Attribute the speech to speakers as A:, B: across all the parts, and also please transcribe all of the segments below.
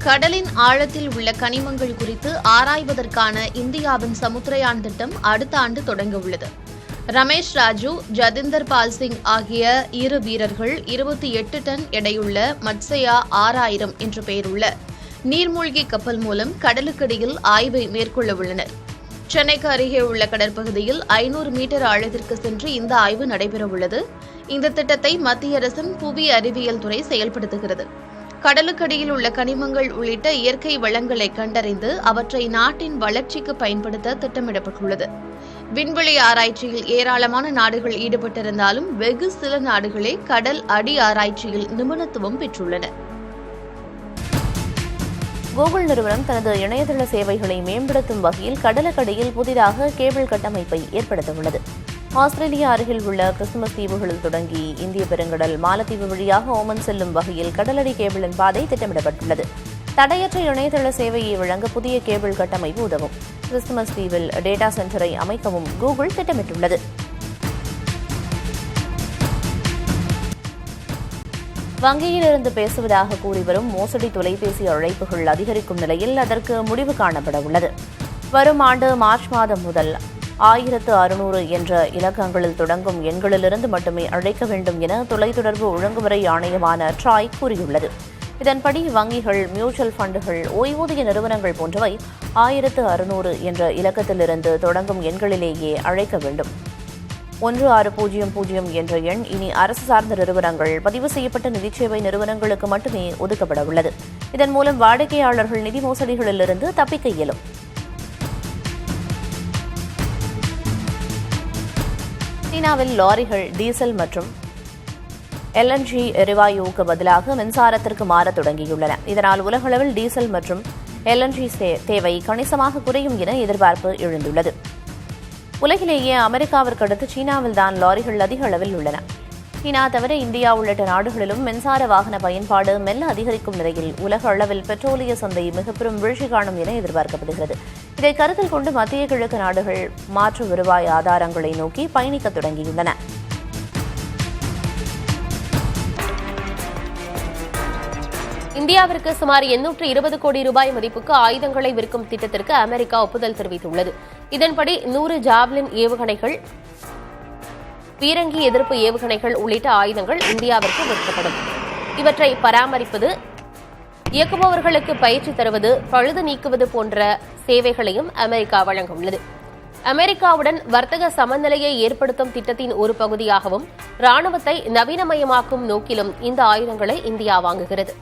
A: கடலின் ஆழத்தில் உள்ள கனிமங்கள் குறித்து ஆராய்வதற்கான இந்தியாவின் சமுத்திரயான் திட்டம் அடுத்த ஆண்டு தொடங்கவுள்ளது. ரமேஷ் ராஜு, ஜதிந்தர் பால் சிங் ஆகிய இரு வீரர்கள் 28 டன் எடையுள்ள மத்சயா 6000 என்ற பெயருள்ள நீர்மூழ்கி கப்பல் மூலம் கடலுக்கடியில் ஆய்வை மேற்கொள்ள உள்ளனர். சென்னைக்கு அருகே உள்ள கடற்பகுதியில் 500 மீட்டர் ஆழத்திற்கு சென்று இந்த ஆய்வு நடைபெறவுள்ளது. இந்த திட்டத்தை மத்திய அரசின் புவி அறிவியல் துறை செயல்படுத்துகிறது. கடலுக்கடியில் உள்ள கனிமங்கள் உள்ளிட்ட இயற்கை வளங்களை கண்டறிந்து அவற்றை நாட்டின் வளர்ச்சிக்கு பயன்படுத்த திட்டமிடப்பட்டுள்ளது. விண்வெளி ஆராய்ச்சியில் ஏராளமான நாடுகள் ஈடுபட்டிருந்தாலும் வெகு சில நாடுகளே கடல் அடி ஆராய்ச்சியில் நிபுணத்துவம் பெற்றுள்ளன.
B: கூகுள் நிறுவனம் தனது இணையதள சேவைகளை மேம்படுத்தும் வகையில் கடலுக்கடியில் புதிதாக கேபிள் கட்டமைப்பை ஏற்படுத்தவுள்ளது. ஆஸ்திரேலியா அருகில் உள்ள கிறிஸ்துமஸ் தீவுகளில் தொடங்கி இந்திய பெருங்கடல் மாலத்தீவு வழியாக ஓமன் செல்லும் வகையில் கடலடி கேபிளின் பாதை திட்டமிடப்பட்டுள்ளது. தடையற்ற இணையதள சேவையை வழங்க புதிய கேபிள் கட்டமைப்பு உதவும். கிறிஸ்துமஸ் தீவில் டேட்டா சென்டரை அமைக்கவும் கூகுள் திட்டமிட்டுள்ளது. வங்கியிலிருந்து பேசுவதாக கூறி வரும் மோசடி தொலைபேசி அழைப்புகள் அதிகரிக்கும் நிலையில் அதற்கு முடிவு காணப்பட உள்ளது. வரும் ஆண்டு மார்ச் மாதம் முதல் 1600 என்ற இலக்கங்களில் தொடங்கும் எண்களிலிருந்து மட்டுமே அழைக்க வேண்டும் என தொலைத்தொடர்பு ஒழுங்குமுறை ஆணையமான ட்ராய் கூறியுள்ளது. இதன்படி வங்கிகள், மியூச்சுவல் ஃபண்டுகள், ஓய்வூதிய நிறுவனங்கள் போன்றவை 1600 என்ற இலக்கத்திலிருந்து தொடங்கும் எண்களிலேயே அழைக்க வேண்டும். 1600 என்ற எண் இனி அரசு சார்ந்த நிறுவனங்கள், பதிவு செய்யப்பட்ட நிதிச்சேவை நிறுவனங்களுக்கு மட்டுமே ஒதுக்கப்பட உள்ளது. இதன் மூலம் வாடிக்கையாளர்கள் நிதி மோசடிகளிலிருந்து தப்பிக்க இயலும். சீனாவில் லாரிகள் டீசல் மற்றும் எல்என்ஜி எரிவாயுவுக்கு பதிலாக மின்சாரத்திற்கு மாறத் தொடங்கியுள்ளன. இதனால் உலகளவில் டீசல் மற்றும் எல்என்ஜி தேவை கணிசமாக குறையும் என எதிர்பார்ப்பு எழுந்துள்ளது. உலகிலேயே அமெரிக்காவிற்கு அடுத்து சீனாவில்தான் லாரிகள் அதிக அளவில் உள்ளன. சீனா தவிர இந்தியா உள்ளிட்ட நாடுகளிலும் மின்சார வாகன பயன்பாடு மெல்ல அதிகரிக்கும் நிலையில் உலக அளவில் பெட்ரோலிய சந்தை மிகப்பெரும் வீழ்ச்சி காணும் என எதிர்பார்க்கப்படுகிறது. இதை கருத்தில் கொண்டு மத்திய கிழக்கு நாடுகள் மாற்று வருவாய் ஆதாரங்களை நோக்கி பயணிக்க தொடங்கியுள்ளன.
C: இந்தியாவிற்கு சுமார் 820 கோடி ரூபாய் மதிப்புக்கு ஆயுதங்களை விற்கும் திட்டத்திற்கு அமெரிக்கா ஒப்புதல் தெரிவித்துள்ளது. இதன்படி 100 ஜாவ்லின் ஏவுகணைகள், பீரங்கி எதிர்ப்பு ஏவுகணைகள் உள்ளிட்ட ஆயுதங்கள் இந்தியாவிற்கு விற்கப்படும். இவற்றை பராமரிப்பது, இயக்குபவர்களுக்கு பயிற்சி தருவது, பழுது நீக்குவது போன்ற சேவைகளையும் அமெரிக்கா வழங்க உள்ளது. அமெரிக்காவுடன் வர்த்தக சமநிலையை ஏற்படுத்தும் திட்டத்தின் ஒரு பகுதியாகவும் ராணுவத்தை நவீனமயமாக்கும் நோக்கிலும் இந்த ஆயுதங்களை இந்தியா வாங்குகிறது.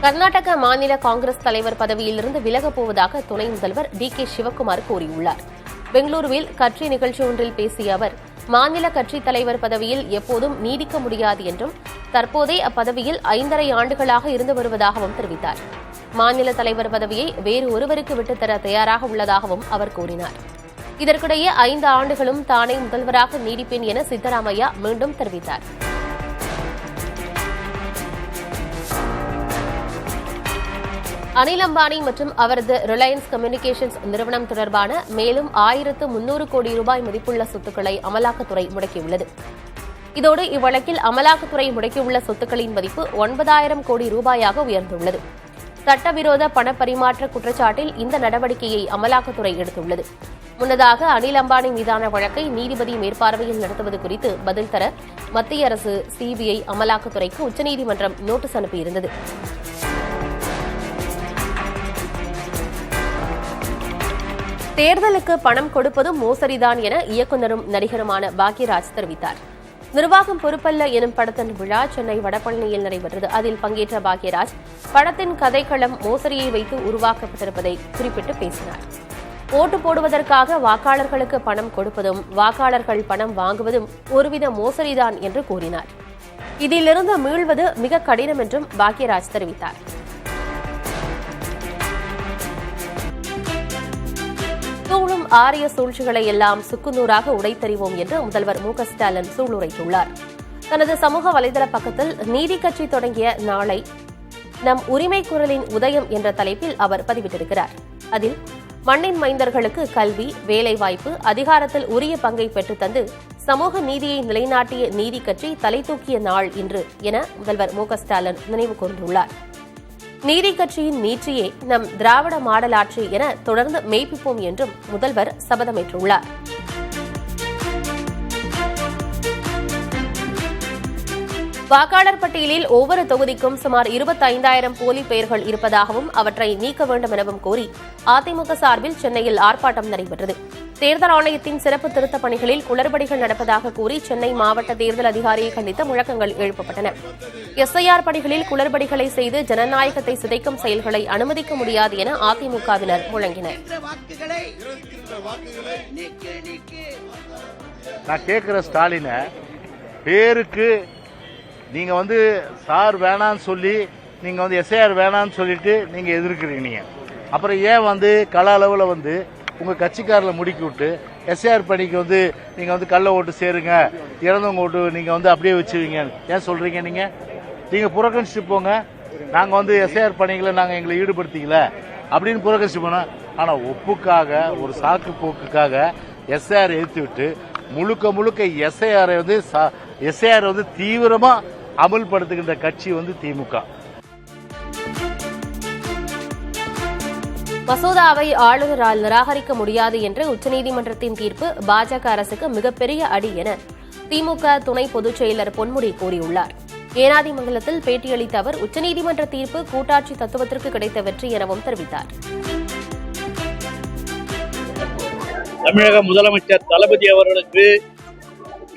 C: கர்நாடக மாநில காங்கிரஸ் தலைவர் பதவியிலிருந்து விலகப் போவதாக துணை முதல்வர் டி.கே. சிவக்குமார் கூறியுள்ளார். பெங்களூருவில் கட்சி நிகழ்ச்சி ஒன்றில் பேசிய அவர், மாநில கட்சித் தலைவர் பதவியில் எப்போதும் நீடிக்க முடியாது என்றும் தற்போதே அப்பதவியில் 5½ ஆண்டுகளாக இருந்து வருவதாகவும் தெரிவித்தார். மாநில தலைவர் பதவியை வேறு ஒருவருக்கு விட்டுத்தர தயாராக உள்ளதாகவும் அவர் கூறினார். இதற்கிடையே 5 ஆண்டுகளும் தானே முதல்வராக நீடிப்பேன் என சித்தராமையா மீண்டும் தெரிவித்தார். அனில் அம்பானி மற்றும் அவரது ரிலையன்ஸ் கம்யூனிகேஷன்ஸ் நிறுவனம் தொடர்பான மேலும் 1300 கோடி ரூபாய் மதிப்புள்ள சொத்துக்களை அமலாக்கத்துறை முடக்கியுள்ளது. இதோடு இவ்வழக்கில் அமலாக்கத்துறை முடக்கியுள்ள சொத்துக்களின் மதிப்பு 9000 கோடி ரூபாயாக உயர்ந்துள்ளது. சட்டவிரோத பணப்பரிமாற்ற குற்றச்சாட்டில் இந்த நடவடிக்கையை அமலாக்கத்துறை எடுத்துள்ளது. முன்னதாக அனில் அம்பானி மீதான வழக்கை நீதிபதி மேற்பார்வையில் நடத்துவது குறித்து பதில் தர மத்திய அரசு சிபிஐ அமலாக்கத்துறைக்கு உச்சநீதிமன்றம் நோட்டீஸ் அனுப்பியிருந்தது. தேர்தலுக்கு பணம் கொடுப்பதும் மோசடிதான் என இயக்குநரும் நடிகருமான பாக்யராஜ் தெரிவித்தார். நிர்வாகம் பொறுப்பல்ல எனும் படத்தின் விழா சென்னை வடபழனியில் நடைபெற்றது. அதில் பங்கேற்ற பாக்யராஜ் படத்தின் கதைக்களம் மோசடியை வைத்து உருவாக்கப்பட்டிருப்பதை குறிப்பிட்டு பேசினார். ஓட்டு போடுவதற்காக வாக்காளர்களுக்கு பணம் கொடுப்பதும் வாக்காளர்கள் பணம் வாங்குவதும் ஒருவித மோசடிதான் என்று கூறினார். இதிலிருந்து மீள்வது மிக கடினம் என்றும் பாக்யராஜ் தெரிவித்தார். சூழும் ஆரிய சூழ்ச்சிகளை எல்லாம் சுக்குநூறாக உடைத்தறிவோம் என்று முதல்வர் மு.க. ஸ்டாலின் சூளுரைத்துள்ளார். தனது சமூக வலைதள பக்கத்தில் நீதி கட்சி தொடங்கிய நாளை நம் உரிமை குரலின் உதயம் என்ற தலைப்பில் அவர் பதிவிட்டிருக்கிறார். அதில் மண்ணின் மைந்தர்களுக்கு கல்வி, வேலைவாய்ப்பு, அதிகாரத்தில் உரிய பங்கை பெற்றுத்தந்து சமூக நீதியை நிலைநாட்டிய நீதி கட்சி தலை தூக்கிய நாள் இன்று என முதல்வர் மு க ஸ்டாலின் நினைவு கூர்ந்துள்ளார். நீதி கட்சியின் நீட்சியே நம் திராவிட மாடல் ஆட்சி என தொடர்ந்து மெய்ப்பிப்போம் என்றும் முதல்வர் சபதமேற்றுள்ளார். வாக்காளர் பட்டியலில் ஒவ்வொரு தொகுதிக்கும் சுமார் 25,000 போலி பெயர்கள் இருப்பதாகவும் அவற்றை நீக்க வேண்டும் எனவும் கோரி அதிமுக சார்பில் சென்னையில் ஆர்ப்பாட்டம் நடைபெற்றது. தேர்தல் ஆணையத்தின் சிறப்பு திருத்தப் பணிகளில் குளறுபடிகள் நடப்பதாக கூறி சென்னை மாவட்ட தேர்தல் அதிகாரியை கண்டித்து முழக்கங்கள் எழுப்பப்பட்டன. எஸ்ஐஆர் பணிகளில் குளறுபடிகளை செய்து ஜனநாயகத்தை சிதைக்கும் செயல்களை அனுமதிக்க முடியாது என அதிமுகவினர் முழங்கினர்.
D: நான் கேட்கிற ஸ்டாலின பேருக்கு நீங்க சார் வேணான்னு சொல்லி நீங்க எஸ்ஐஆர் வேணான்னு சொல்லிட்டு நீங்க எதிர்க்கிறீங்க. அப்புறம் ஏன் கள அளவில் உங்க கட்சிக்காரில் முடுக்கி விட்டு எஸ்ஐஆர் பணிக்கு நீங்க கள்ள ஓட்டு சேருங்க, இறந்தவங்க ஓட்டு நீங்க அப்படியே வச்சுவீங்க ஏன் சொல்றீங்க? நீங்க புறக்கணிச்சுட்டு போங்க. நாங்க எஸ்ஐஆர் பணிகளை நாங்க எங்களை ஈடுபடுத்திக்கல அப்படின்னு புறக்கணிச்சு போனோம். ஆனா ஒப்புக்காக ஒரு சாக்கு போக்குக்காக எஸ்ஐஆர் எதிர்த்து விட்டு முழுக்க எஸ்ஐஆர் தீவிரமா அமல்படுத்துகின்ற கட்சி திமுக.
C: மசோதாவை ஆளுநரால் நிராகரிக்க முடியாது என்ற உச்சநீதிமன்றத்தின் தீர்ப்பு பாஜக அரசுக்கு மிகப்பெரிய அடி என திமுக துணை பொதுச் செயலர் பொன்முடி கூறியுள்ளார். ஏனாதிமங்கலத்தில் பேட்டியளித்த அவர் உச்சநீதிமன்ற தீர்ப்பு கூட்டாட்சி தத்துவத்திற்கு கிடைத்த வெற்றி எனவும் தெரிவித்தார்.
E: தமிழக முதலமைச்சர் தளபதி அவர்களுக்கு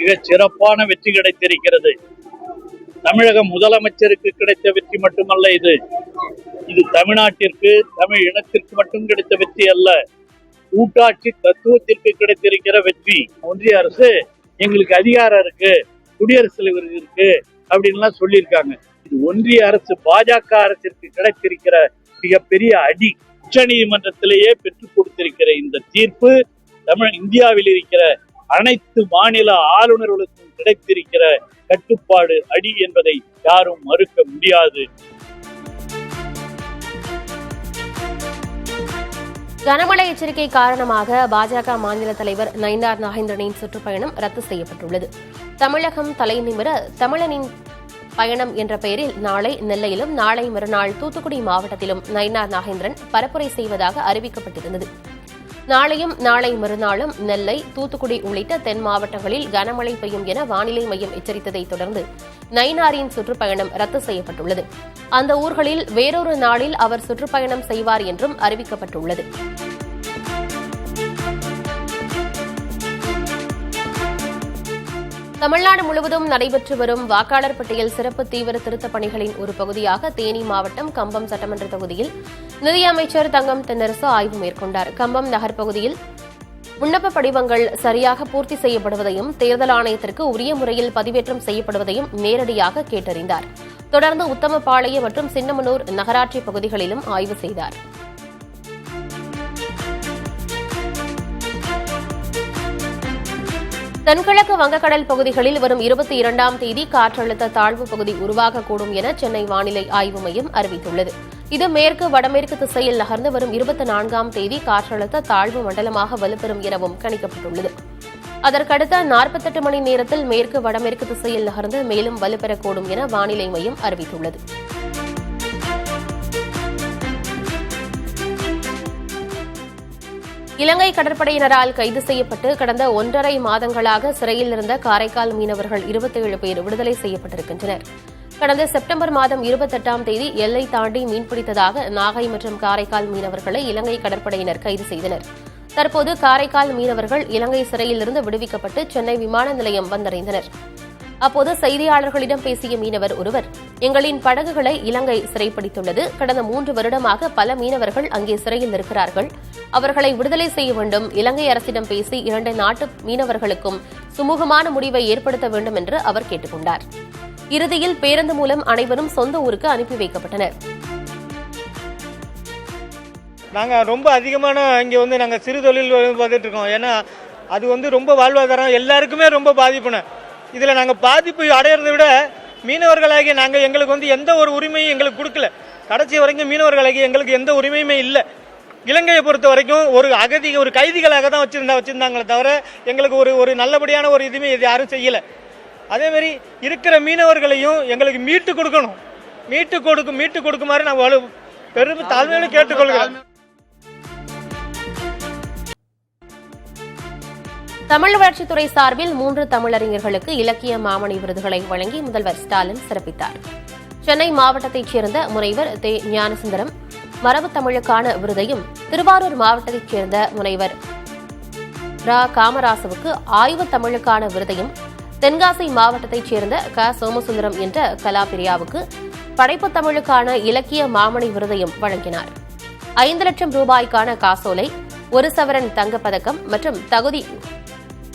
E: மிகச் சிறப்பான வெற்றி கிடைத்திருக்கிறது. தமிழக முதலமைச்சருக்கு கிடைத்த வெற்றி மட்டுமல்ல, இது தமிழ்நாட்டிற்கு, தமிழ் இனத்திற்கு மட்டும் கிடைத்த வெற்றி அல்ல, கூட்டாட்சி தத்துவத்திற்கு கிடைத்திருக்கிற வெற்றி. ஒன்றிய அரசு எங்களுக்கு அதிகாரம் இருக்கு, குடியரசுத் தலைவர் இருக்கு அப்படின்லாம் சொல்லியிருக்காங்க. இது ஒன்றிய அரசு பாஜக அரசிற்கு கிடைத்திருக்கிற மிகப்பெரிய அடி. உச்ச நீதிமன்றத்திலேயே பெற்றுக் கொடுத்திருக்கிற இந்த தீர்ப்பு இந்தியாவில் இருக்கிற அனைத்து மாநில ஆளுநர்களுக்கும் கிடைத்திருக்கிற கட்டுப்பாடு அடி என்பதை யாரும் மறுக்க முடியாது.
C: கனமழை எச்சரிக்கை காரணமாக பாஜக மாநில தலைவர் நயினார் நாகேந்திரனின் சுற்றுப்பயணம் ரத்து செய்யப்பட்டுள்ளது. தமிழகம் தலைநிமிர தமிழனின் பயணம் என்ற பெயரில் நாளை நெல்லையிலும் நாளை மறுநாள் தூத்துக்குடி மாவட்டத்திலும் நயினார் நாகேந்திரன் பரப்புரை செய்வதாக அறிவிக்கப்பட்டிருந்தது. நாளையும் நாளை மறுநாளும் நெல்லை, தூத்துக்குடி உள்ளிட்ட தென் மாவட்டங்களில் கனமழை பெய்யும் என வானிலை மையம் எச்சரித்ததை தொடர்ந்து நயினாரின் சுற்றுப்பயணம் ரத்து செய்யப்பட்டுள்ளது. அந்த ஊர்களில் வேறொரு நாளில் அவர் சுற்றுப்பயணம் செய்வார் என்றும் அறிவிக்கப்பட்டுள்ளது. தமிழ்நாடு முழுவதும் நடைபெற்று வரும் வாக்காளர் பட்டியல் சிறப்பு தீவிர திருத்தப் பணிகளின் ஒரு பகுதியாக தேனி மாவட்டம் கம்பம் சட்டமன்ற தொகுதியில் நிதியமைச்சர் தங்கம் தென்னரசு ஆய்வு மேற்கொண்டார். கம்பம் நகர் பகுதியில் விண்ணப்ப படிவங்கள் சரியாக பூர்த்தி செய்யப்படுவதையும் தேர்தல் ஆணையத்திற்கு உரிய முறையில் பதிவேற்றம் செய்யப்படுவதையும் நேரடியாக கேட்டறிந்தார். தொடர்ந்து உத்தமபாளையம் மற்றும் சின்னமனூர் நகராட்சி பகுதிகளிலும் ஆய்வு செய்தார். தென்கிழக்கு வங்கக்கடல் பகுதிகளில் வரும் 22ஆம் தேதி காற்றழுத்த தாழ்வு பகுதி உருவாகக்கூடும் என சென்னை வானிலை ஆய்வு மையம் அறிவித்துள்ளது. இது மேற்கு வடமேற்கு திசையில் நகர்ந்து வரும் 24ஆம் தேதி காற்றழுத்த தாழ்வு மண்டலமாக வலுப்பெறும் எனவும் கணிக்கப்பட்டுள்ளது. அதற்கடுத்த 48 மணி நேரத்தில் மேற்கு வடமேற்கு திசையில் நகர்ந்து மேலும் வலுப்பெறக்கூடும் என வானிலை மையம் அறிவித்துள்ளது. இலங்கை கடற்படையினரால் கைது செய்யப்பட்டு கடந்த 1.5 மாதங்களாக சிறையில் இருந்த காரைக்கால் மீனவர்கள் 27 பேர் விடுதலை செய்யப்பட்டிருக்கின்றனர். கடந்த செப்டம்பர் மாதம் 28ஆம் தேதி எல்லை தாண்டி மீன்பிடித்ததாக நாகை மற்றும் காரைக்கால் மீனவர்களை இலங்கை கடற்படையினர் கைது செய்தனர். தற்போது காரைக்கால் மீனவர்கள் இலங்கை சிறையிலிருந்து விடுவிக்கப்பட்டு சென்னை விமான நிலையம் வந்தடைந்தனர். அப்போது செய்தியாளர்களிடம் பேசிய மீனவர் ஒருவர், எங்களின் படகுகளை இலங்கை சிறைப்பிடித்துள்ளது. கடந்த 3 வருடமாக பல மீனவர்கள் அங்கே சிறையில் இருக்கிறார்கள். அவர்களை விடுதலை செய்ய வேண்டும். இலங்கை அரசிடம் பேசி 2 நாட்டு மீனவர்களுக்கும் சுமூகமான முடிவை ஏற்படுத்த வேண்டும் என்று அவர் கேட்டுக் கொண்டார். இறுதியில் பேருந்து மூலம் அனைவரும் சொந்த ஊருக்கு அனுப்பி வைக்கப்பட்டனர்.
F: நாங்கள் ரொம்ப அதிகமான இங்கே நாங்கள் சிறு தொழில் பார்த்துட்டு இருக்கோம். ஏன்னா அது ரொம்ப வாழ்வாதாரம் எல்லாருக்குமே ரொம்ப பாதிப்புன. இதில் நாங்கள் பாதிப்பு அடையிறதை விட மீனவர்களாகிய நாங்கள் எங்களுக்கு எந்த ஒரு உரிமையும் எங்களுக்கு கொடுக்கல. கடைசி வரைக்கும் மீனவர்களாகிய எங்களுக்கு எந்த உரிமையுமே இல்லை. இலங்கையை பொறுத்த வரைக்கும் ஒரு கைதிகளாக தான் வச்சிருந்தாங்களே தவிர எங்களுக்கு ஒரு நல்லபடியான ஒரு இதுவுமே இது யாரும் செய்யலை. அதேமாரி இருக்கிற மீனவர்களையும் எங்களுக்கு மீட்டு கொடுக்குமாறு நான் பெரும் தாழ்மையோடு கேட்டுக்கொள்கிறேன்.
C: தமிழ் வளர்ச்சித்துறை சார்பில் 3 தமிழறிஞர்களுக்கு இலக்கிய மாமணி விருதுகளை வழங்கி முதல்வர் ஸ்டாலின் சிறப்பித்தார். சென்னை மாவட்டத்தைச் சேர்ந்த முனைவர் தே. ஞானசுந்தரம் மரபு தமிழுக்கான விருதையும், திருவாரூர் மாவட்டத்தைச் சேர்ந்த முனைவர் ரா. காமராசுவுக்கு ஆய்வு தமிழுக்கான விருதையும், தென்காசி மாவட்டத்தைச் சேர்ந்த க. சோமசுந்தரம் என்ற கலாபிரியாவுக்கு படைப்பு தமிழுக்கான இலக்கிய மாமணி விருதையும் வழங்கினார். 5 லட்சம் ரூபாய்க்கான காசோலை, 1 சவரன் தங்கப்பதக்கம் மற்றும்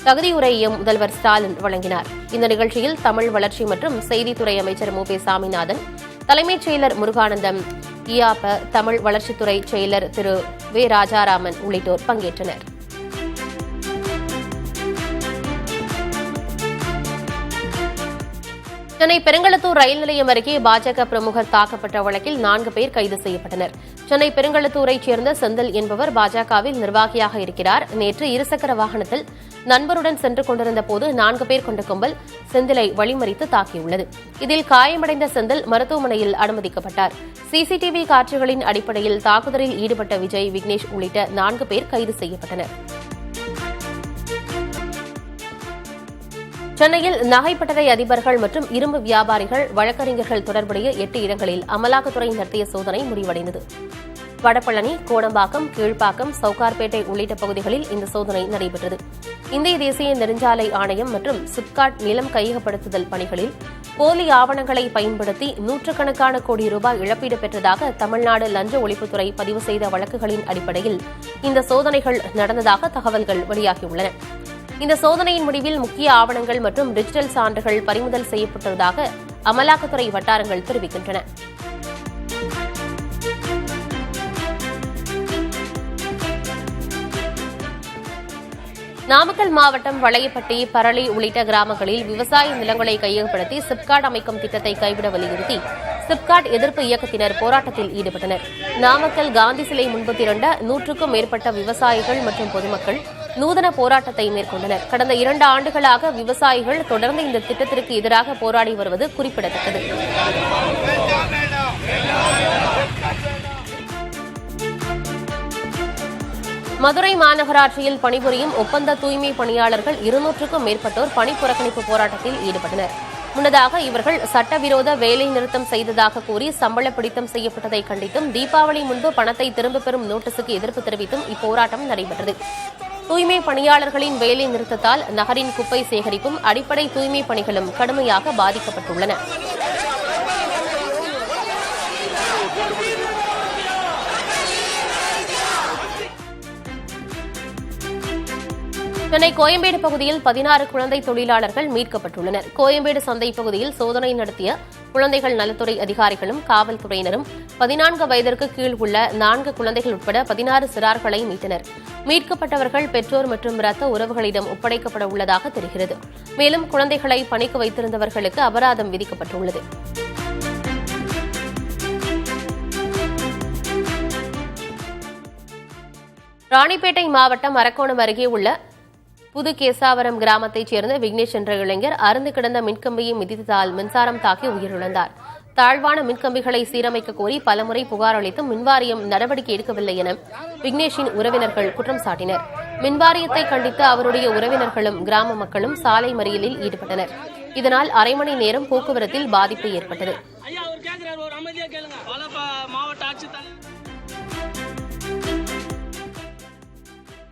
C: தகுதியுரையையும் முதல்வர் ஸ்டாலின் வழங்கினார். இந்த நிகழ்ச்சியில் தமிழ் வளர்ச்சி மற்றும் செய்தித்துறை அமைச்சர் மு. பி. சாமிநாதன், தலைமைச் செயலர் முருகானந்தம், இயாப தமிழ் வளர்ச்சித்துறை செயலர் திரு வே. ராஜாராமன் உள்ளிட்டோர் பங்கேற்றனர். சென்னை பெருங்களத்தூர் ரயில் நிலையம் அருகே பாஜக பிரமுகர் தாக்கப்பட்ட வழக்கில் 4 பேர் கைது செய்யப்பட்டனர். சென்னை பெருங்களத்தூரைச் சேர்ந்த செந்தில் என்பவர் பாஜகவில் நிர்வாகியாக இருக்கிறார். நேற்று இருசக்கர வாகனத்தில் நண்பருடன் சென்று கொண்டிருந்த போது 4 பேர் கொண்ட கும்பல் செந்திலை வழிமறித்து தாக்கியுள்ளது. இதில் காயமடைந்த செந்தில் மருத்துவமனையில் அனுமதிக்கப்பட்டார். சிசிடிவி காட்சிகளின் அடிப்படையில் தாக்குதலில் ஈடுபட்ட விஜய், விக்னேஷ் உள்ளிட்ட 4 பேர் கைது செய்யப்பட்டனர். சென்னையில் நகைப்பட்டறை அதிபர்கள் மற்றும் இரும்பு வியாபாரிகள், வழக்கறிஞர்கள் தொடர்புடைய 8 இடங்களில் அமலாக்கத்துறை நடத்திய சோதனை முடிவடைந்தது. வடபழனி, கோடம்பாக்கம், கீழ்ப்பாக்கம், சவுகார்பேட்டை உள்ளிட்ட பகுதிகளில் இந்த சோதனை நடைபெற்றது. இந்திய தேசிய நெடுஞ்சாலை ஆணையம் மற்றும் சிப்காட் நிலம் கையகப்படுத்துதல் பணிகளில் போலி ஆவணங்களை பயன்படுத்தி 100கணக்கான கோடி ரூபாய் இழப்பீடு பெற்றதாக தமிழ்நாடு லஞ்ச ஒழிப்புத்துறை பதிவு செய்த வழக்குகளின் அடிப்படையில் இந்த சோதனைகள் நடந்ததாக தகவல்கள் வெளியாகியுள்ளன. இந்த சோதனையின் முடிவில் முக்கிய ஆவணங்கள் மற்றும் டிஜிட்டல் சான்றுகள் பறிமுதல் செய்யப்பட்டுள்ளதாக அமலாக்கத்துறை வட்டாரங்கள் தெரிவிக்கின்றன. நாமக்கல் மாவட்டம் வளையப்பட்டி, பரளி உள்ளிட்ட கிராமங்களில் விவசாய நிலங்களை கையகப்படுத்தி சிப்காட் அமைக்கும் திட்டத்தை கைவிட வலியுறுத்தி சிப்காட் எதிர்ப்பு இயக்கத்தினர் போராட்டத்தில் ஈடுபட்டனர். நாமக்கல் காந்தி சிலை முன்பு திரண்ட 100க்கும் மேற்பட்ட விவசாயிகள் மற்றும் பொதுமக்கள் நூதன போராட்டத்தை மேற்கொண்டனர். கடந்த 2 ஆண்டுகளாக விவசாயிகள் தொடர்ந்து இந்த திட்டத்திற்கு எதிராக போராடி வருவது குறிப்பிடத்தக்கது. மதுரை மாநகராட்சியில் பணிபுரியும் ஒப்பந்த தூய்மை பணியாளர்கள் 200க்கும் மேற்பட்டோர் பணி புறக்கணிப்பு போராட்டத்தில் ஈடுபட்டனர். முன்னதாக இவர்கள் சட்டவிரோத வேலை நிறுத்தம் செய்ததாக கூறி சம்பள பிடித்தம் செய்யப்பட்டதை கண்டித்தும் தீபாவளி முன்பு பணத்தை திரும்பப் பெறும் நோட்டீஸுக்கு எதிர்ப்பு தெரிவித்தும் இப்போராட்டம் நடைபெற்றது. தூய்மை பணியாளர்களின் வேலை நிறுத்தத்தால் நகரின் குப்பை சேகரிப்பும் அடிப்படை தூய்மை பணிகளும் கடுமையாக பாதிக்கப்பட்டுள்ளன. சென்னை கோயம்பேடு பகுதியில் 16 குழந்தை தொழிலாளர்கள் மீட்கப்பட்டுள்ளனர். கோயம்பேடு சந்தை பகுதியில் சோதனை நடத்திய குழந்தைகள் நலத்துறை அதிகாரிகளும் காவல்துறையினரும் 14 வயதிற்கு கீழ் உள்ள 4 குழந்தைகள் உட்பட 16 சிறார்களை மீட்டனர். மீட்கப்பட்டவர்கள் பெற்றோர் மற்றும் இரத்த உறவுகளிடம் ஒப்படைக்கப்பட உள்ளதாக தெரிகிறது. மேலும் குழந்தைகளை பணிக்கு வைத்திருந்தவர்களுக்கு அபராதம் விதிக்கப்பட்டுள்ளது. ராணிப்பேட்டை மாவட்டம் அரக்கோணம் அருகே உள்ள புது கேசாவரம் கிராமத்தைச் சேர்ந்த விக்னேஷ் என்ற இளைஞர் அறுந்து கிடந்த மின்கம்பியை மிதித்ததால் மின்சாரம் தாக்கி உயிரிழந்தார். தாழ்வான மின்கம்பிகளை சீரமைக்க கோரி பலமுறை புகார் அளித்தும் மின்வாரியம் நடவடிக்கை எடுக்கவில்லை என விக்னேஷின் உறவினர்கள் குற்றம் சாட்டினர். மின்வாரியத்தை கண்டித்து அவருடைய உறவினர்களும் கிராம மக்களும் சாலை மறியலில் ஈடுபட்டனர். இதனால் அரை மணி நேரம் போக்குவரத்தில் பாதிப்பு ஏற்பட்டது.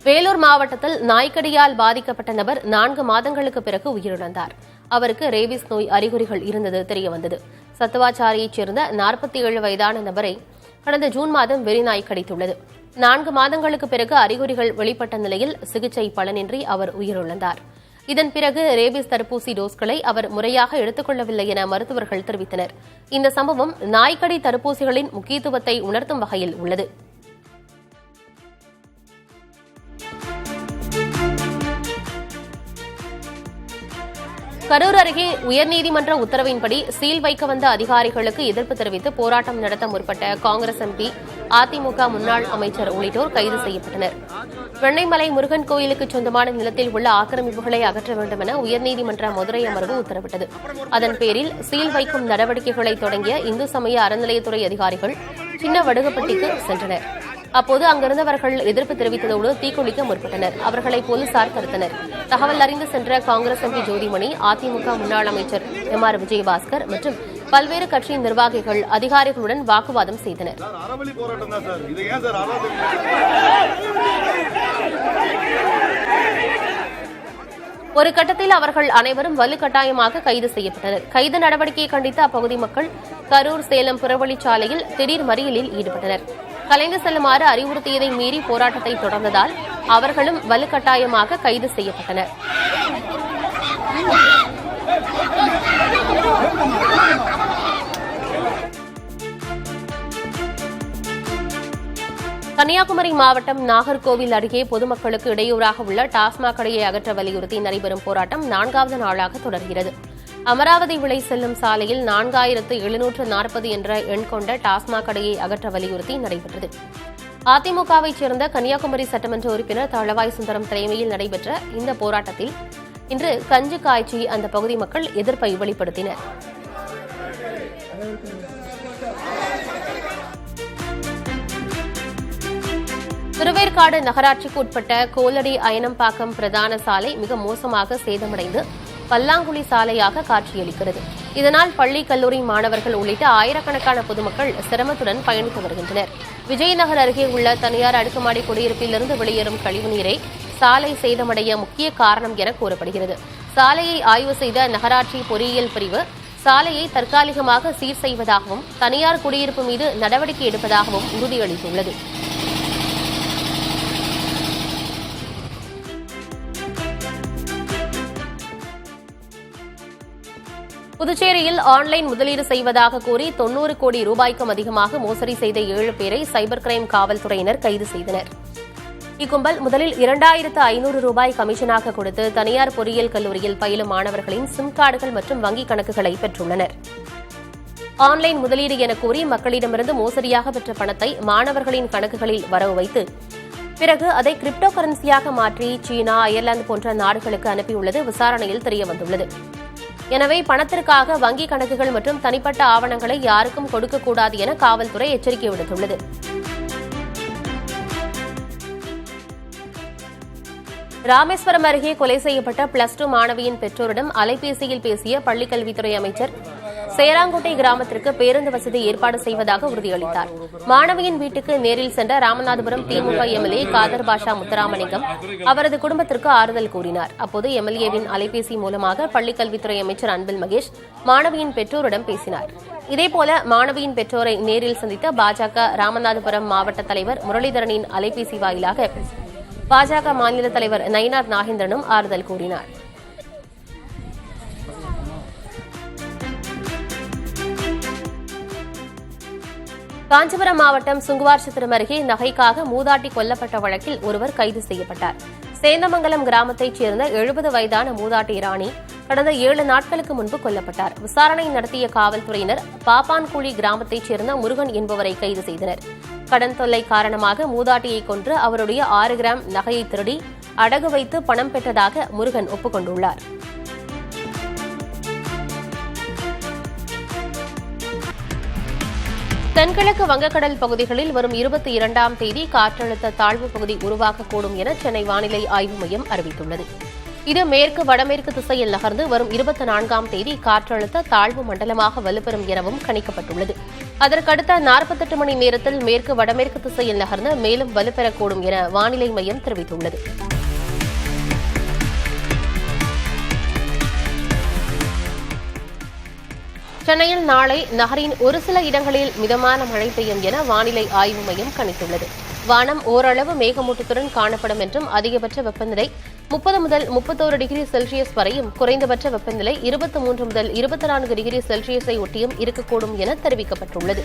C: வேலூர் மாவட்டத்தில் நாய்க்கடியால் பாதிக்கப்பட்ட நபர் 4 மாதங்களுக்கு பிறகு உயிரிழந்தார். அவருக்கு ரேபிஸ் நோய் அறிகுறிகள் இருந்தது தெரியவந்தது. சத்துவாச்சாரியைச் சேர்ந்த 47 வயதான நபரை கடந்த ஜூன் மாதம் வெறிநாய் கடித்துள்ளது. 4 மாதங்களுக்கு பிறகு அறிகுறிகள் வெளிப்பட்ட நிலையில் சிகிச்சை பலனின்றி அவர் உயிரிழந்தார். இதன் பிறகு ரேபிஸ் தடுப்பூசி டோஸ்களை அவர் முறையாக எடுத்துக் கொள்ளவில்லை என மருத்துவர்கள் தெரிவித்தனர். இந்த சம்பவம் நாய்க்கடி தடுப்பூசிகளின் முக்கியத்துவத்தை உணர்த்தும் வகையில் உள்ளது. கரூர் அருகே உயர்நீதிமன்ற உத்தரவின்படி சீல் வைக்க வந்த அதிகாரிகளுக்கு எதிர்ப்பு தெரிவித்து போராட்டம் நடத்த முற்பட்ட காங்கிரஸ் எம்பி, அதிமுக முன்னாள் அமைச்சர் உள்ளிட்டோர் கைது செய்யப்பட்டனர். வெண்ணைமலை முருகன் கோயிலுக்கு சொந்தமான நிலத்தில் உள்ள ஆக்கிரமிப்புகளை அகற்ற வேண்டும் என உயர்நீதிமன்ற மதுரை அமர்வு உத்தரவிட்டது. அதன் பேரில் சீல் வைக்கும் நடவடிக்கைகளை தொடங்கிய இந்து சமய அறநிலையத்துறை அதிகாரிகள் சின்ன வடுகப்பட்டிக்கு சென்றனர். அப்போது அங்கிருந்தவர்கள் எதிர்ப்பு தெரிவித்ததோடு தீக்குளிக்க முற்பட்டனர். அவர்களை போலீசார் தடுத்தனர். தகவல் அறிந்து சென்ற காங்கிரஸ் எம்பி ஜோதிமணி, அதிமுக முன்னாள் அமைச்சர் MR விஜயபாஸ்கர் மற்றும் பல்வேறு கட்சியின் நிர்வாகிகள் அதிகாரிகளுடன் வாக்குவாதம் செய்தனர். ஒரு கட்டத்தில் அவர்கள் அனைவரும் வலுக்கட்டாயமாக கைது செய்யப்பட்டனர். கைது நடவடிக்கையை கண்டித்து அப்பகுதி மக்கள் கரூர் சேலம் புறவழிச்சாலையில் திடீர் மறியலில் ஈடுபட்டனர். கலைந்து செல்லுமாறு அறிவுறுத்தியதை மீறி போராட்டத்தை தொடர்ந்ததால் அவர்களும் வலுக்கட்டாயமாக கைது செய்யப்பட்டனர். கன்னியாகுமரி மாவட்டம் நாகர்கோவில் அருகே பொதுமக்களுக்கு இடையூறாக உள்ள டாஸ்மாக் கடையை அகற்ற வலியுறுத்தி நடைபெறும் போராட்டம் 4வது நாளாக தொடர்கிறது. அமராவதி விளை செல்லும் சாலையில் 4740 என்ற எண் கொண்ட டாஸ்மாக் கடையை அகற்ற வலியுறுத்தி நடைபெற்றது. அதிமுகவைச் சேர்ந்த கன்னியாகுமரி சட்டமன்ற உறுப்பினர் தளவாய் சுந்தரம் தலைமையில் நடைபெற்ற இந்த போராட்டத்தில் இன்று கஞ்சி காய்ச்சி அந்த பகுதி மக்கள் எதிர்ப்பை வெளிப்படுத்தினர். திருவேற்காடு நகராட்சிக்கு உட்பட்ட கோலடி அயனம்பாக்கம் பிரதான சாலை மிக மோசமாக சேதமடைந்து பல்லாங்குழி சாலையாக காட்சியளிக்கிறது. இதனால் பள்ளி, கல்லூரி மாணவர்கள் உள்ளிட்ட ஆயிரக்கணக்கான பொதுமக்கள் சிரமத்துடன் பயணித்து வருகின்றனர். விஜயநகர் அருகே உள்ள தனியார் அடுக்குமாடி குடியிருப்பிலிருந்து வெளியேறும் கழிவுநீரை சாலை சேதமடைய முக்கிய காரணம் என கூறப்படுகிறது. சாலையை ஆய்வு செய்த நகராட்சி பொறியியல் பிரிவு சாலையை தற்காலிகமாக சீர் செய்வதாகவும் தனியார் குடியிருப்பு மீது நடவடிக்கை எடுப்பதாகவும் உறுதியளித்துள்ளது. புதுச்சேரியில் ஆன்லைன் முதலீடு செய்வதாக கூறி 90 கோடி ரூபாய்க்கும் அதிகமாக மோசடி செய்த 7 பேரை சைபர் கிரைம் காவல்துறையினர் கைது செய்தனர். இக்கும்பல் முதலில் 2500 ரூபாய் கமிஷனாக கொடுத்து தனியார் பொறியியல் கல்லூரியில் பயிலும் மாணவர்களின் சிம் கார்டுகள் மற்றும் வங்கிக் கணக்குகளை பெற்றுள்ளனர். ஆன்லைன் முதலீடு என கூறி மக்களிடமிருந்து மோசடியாக பெற்ற பணத்தை மாணவர்களின் கணக்குகளில் வரவு வைத்து பிறகு அதை கிரிப்டோ கரன்சியாக மாற்றி சீனா, அயர்லாந்து போன்ற நாடுகளுக்கு அனுப்பியுள்ளது விசாரணையில் தெரியவந்துள்ளது. எனவே பணத்திற்காக வங்கிக் கணக்குகள் மற்றும் தனிப்பட்ட ஆவணங்களை யாருக்கும் கொடுக்கக்கூடாது என காவல்துறை எச்சரிக்கை விடுத்துள்ளது. ராமேஸ்வரம் அருகே கொலை செய்யப்பட்ட +2 மாணவியின் பெற்றோரிடம் அலைபேசியில் பேசிய பள்ளிக்கல்வித்துறை அமைச்சர் சேராங்கோட்டை கிராமத்திற்கு பேருந்து வசதி ஏற்பாடு செய்வதாக உறுதியளித்தார். மாணவியின் வீட்டுக்கு நேரில் சென்ற ராமநாதபுரம் திமுக MLA காதர் பாஷா முத்துராமலிங்கம் அவரது குடும்பத்திற்கு ஆறுதல் கூறினார். அப்போது MLAவின் அலைபேசி மூலமாக பள்ளிக்கல்வித்துறை அமைச்சர் அன்பில் மகேஷ் மாணவியின் பெற்றோரிடம் பேசினார். இதேபோல மாணவியின் பெற்றோரை நேரில் சந்தித்த பாஜக ராமநாதபுரம் மாவட்ட தலைவர் முரளிதரனின் அலைபேசி வாயிலாக பாஜக மாநில தலைவர் நயினார் நாகேந்திரனும் ஆறுதல் கூறினார். காஞ்சிபுரம் மாவட்டம் சுங்குவார்சத்திரம் அருகே நகைக்காக மூதாட்டி கொல்லப்பட்ட வழக்கில் ஒருவர் கைது செய்யப்பட்டார். சேந்தமங்கலம் கிராமத்தைச் சேர்ந்த 70 வயதான மூதாட்டி ராணி கடந்த 7 நாட்களுக்கு முன்பு கொல்லப்பட்டார். விசாரணை நடத்திய காவல்துறையினர் பாப்பான்குழி கிராமத்தைச் சேர்ந்த முருகன் என்பவரை கைது செய்தனர். கடன் தொல்லை காரணமாக மூதாட்டியை கொன்று அவருடைய 6 கிராம் நகையை திருடி அடகு வைத்து பணம் பெற்றதாக முருகன் ஒப்புக்கொண்டுள்ளார். தென்கிழக்கு வங்கக்கடல் பகுதிகளில் வரும் 22ஆம் தேதி காற்றழுத்த தாழ்வு பகுதி உருவாகக்கூடும் என சென்னை வானிலை ஆய்வு மையம் அறிவித்துள்ளது. இது மேற்கு வடமேற்கு திசையில் நகர்ந்து வரும் 24ஆம் தேதி காற்றழுத்த தாழ்வு மண்டலமாக வலுப்பெறும் எனவும் கணிக்கப்பட்டுள்ளது. அதற்கடுத்த 48 மணி நேரத்தில் மேற்கு வடமேற்கு திசையில் நகர்ந்து மேலும் வலுப்பெறக்கூடும் என வானிலை மையம் தெரிவித்துள்ளது. சென்னையில் நாளை நகரின் ஒரு சில இடங்களில் மிதமான மழை பெய்யும் என வானிலை ஆய்வு மையம் கணித்துள்ளது. வானம் ஓரளவு மேகமூட்டத்துடன் காணப்படும் என்றும் அதிகபட்ச வெப்பநிலை 30 முதல் 31 டிகிரி செல்சியஸ் வரையும் குறைந்தபட்ச வெப்பநிலை 23 முதல் 24 டிகிரி செல்சியஸை ஒட்டியும் இருக்கக்கூடும் என தெரிவிக்கப்பட்டுள்ளது.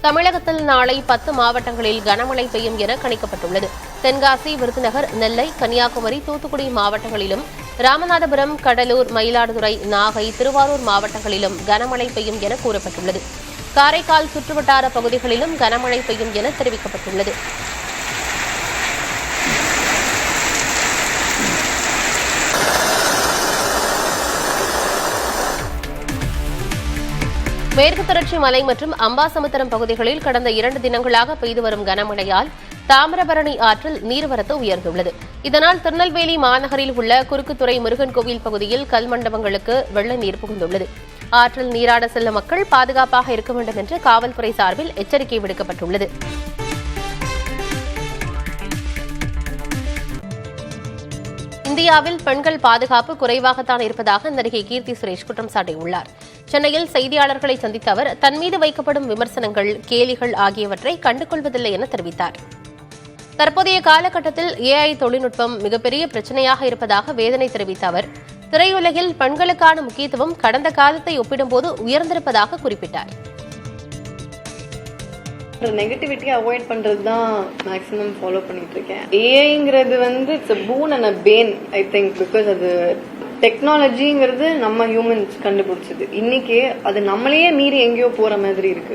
C: தமிழகத்தில் நாளை 10 மாவட்டங்களில் கனமழை பெய்யும் என கணிக்கப்பட்டுள்ளது. தென்காசி, விருதுநகர், நெல்லை, கன்னியாகுமரி, தூத்துக்குடி மாவட்டங்களிலும், ராமநாதபுரம், கடலூர், மயிலாடுதுறை, நாகை, திருவாரூர் மாவட்டங்களிலும் கனமழை பெய்யும் என கூறப்பட்டுள்ளது. காரைக்கால் சுற்றுவட்டார பகுதிகளிலும் கனமழை பெய்யும் என தெரிவிக்கப்பட்டுள்ளது. மேற்கு தொடர்ச்சி மலை மற்றும் அம்பாசமுத்திரம் பகுதிகளில் கடந்த 2 தினங்களாக பெய்து வரும் கனமழையால் தாமிரபரணி ஆற்றில் நீர்வரத்து உயர்ந்துள்ளது. இதனால் திருநெல்வேலி மாநகரில் உள்ள குறுக்குத்துறை முருகன் கோவில் பகுதியில் கல்மண்டபங்களுக்கு வெள்ள நீர் புகுந்துள்ளது. ஆற்றில் நீராட செல்லும் மக்கள் பாதுகாப்பாக இருக்க வேண்டும் என்று காவல்துறை சார்பில் எச்சரிக்கை விடுக்கப்பட்டுள்ளது. இந்தியாவில் பெண்கள் பாதுகாப்பு குறைவாகத்தான் இருப்பதாக நடிகை கீர்த்தி சுரேஷ் குற்றம் சாட்டியுள்ளார். சென்னையில் செய்தியாளர்களை சந்தித்த அவர் தன் மீது வைக்கப்படும் விமர்சனங்கள், கேலிகள் ஆகியவற்றை கண்டுகொள்வதில்லை என தெரிவித்தார். தற்போதைய காலகட்டத்தில் AI தொழில்நுட்பம் மிகப்பெரிய பிரச்சனையாக இருப்பதாக வேதனை தெரிவித்த அவர் திரையுலகில் பெண்களுக்கான முக்கியத்துவம் கடந்த காலத்தை ஒப்பிடும்போது உயர்ந்திருப்பதாக குறிப்பிட்டார்.
G: நெகட்டிவிட்டியை அவாய்ட் பண்றது தான் மேக்ஸிமம் ஃபாலோ பண்ணிட்டு இருக்கேன். ஏஐங்கிறது it's a boon and a bane I think, because அது டெக்னாலஜிங்கிறது நம்ம ஹியூமன்ஸ் கண்டுபிடிச்சது. இன்னைக்கு அது நம்மளையே மீறி எங்கேயோ போற மாதிரி இருக்கு.